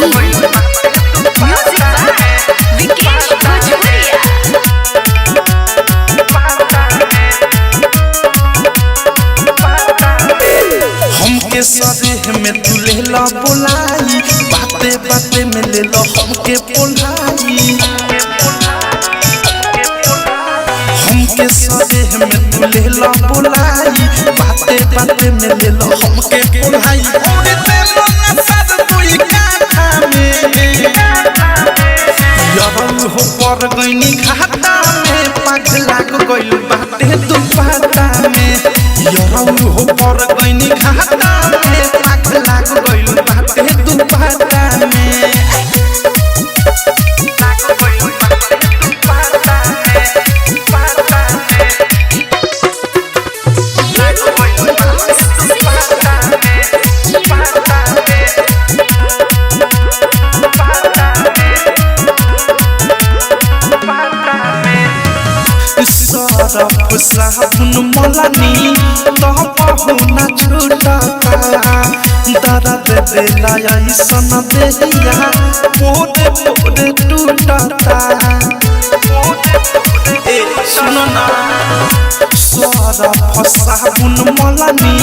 Music by Vikesh भोजपुरिया। हमके सदेह में तू ले ला बोलाई, बाते बाते में ले लो हमके बोलाई। हमके सदेह में तू ले ला बोलाई, बाते बाते में ले लो हमके बोलाई। और तेलो ना साद कोई काथा में यरल हो पर गईनी खाता में, पाग लाग गइल बाटे दुपट्टा में। यरल हो पर गईनी खाता में, पाग लाग गइल बाटे दुपट्टा में। सरफ साबुन मलानी तो बहुना छूटता, दर्द देला ऐसन देहिया पोरे पोरे टूटता। ए सुनो ना, सरफ साबुन मलानी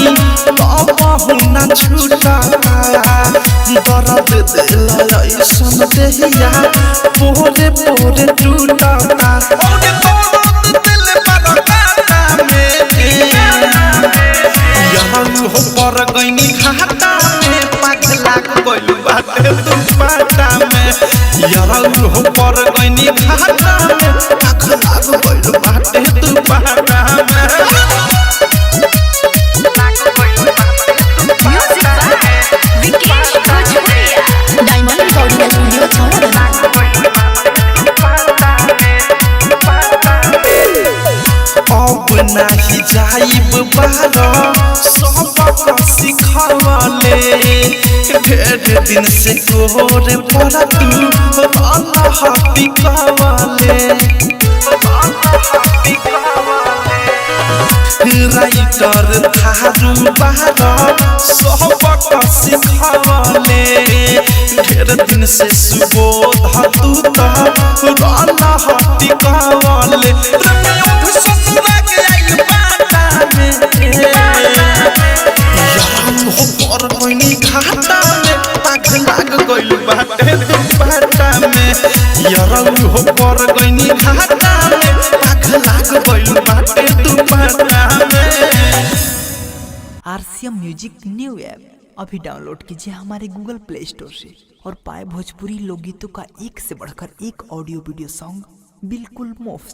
तो बहुना छूटता, दर्द देला ऐसन देहिया पोरे पोरे टूटता। हो पर गईनी खाता में, पाग लाग गइल बाटे दुपट्टा में। यरल हो पर गईनी खाता में, पाग लाग गइल बाटे दुपट्टा में। म्यूजिक बाय विकेश भोजपुरिया। डायमंड रिकॉर्डिंग स्टूडियो छौड़ा। अब नाही जाइब बाहर, सबक सिखवले। ढेर दिन से तोरे पर तू अल्लाह पिकवले। राइटर थारू बाहर, सबक सिखवले। ढेर दिन से सुबोध तू तो अल्लाह पिकवले। घाटा में पाग लाग गइल बाटे दुपट्टा में। यरल हो पर गइनी घाटा में, पाग लाग गइल बाटे दुपट्टा में। आरसीएम म्यूजिक न्यू ऐप अभी डाउनलोड कीजिए हमारे गूगल प्ले स्टोर से और पाए भोजपुरी लोकगीतों का एक से बढ़कर एक ऑडियो वीडियो सॉन्ग बिल्कुल मुफ्त।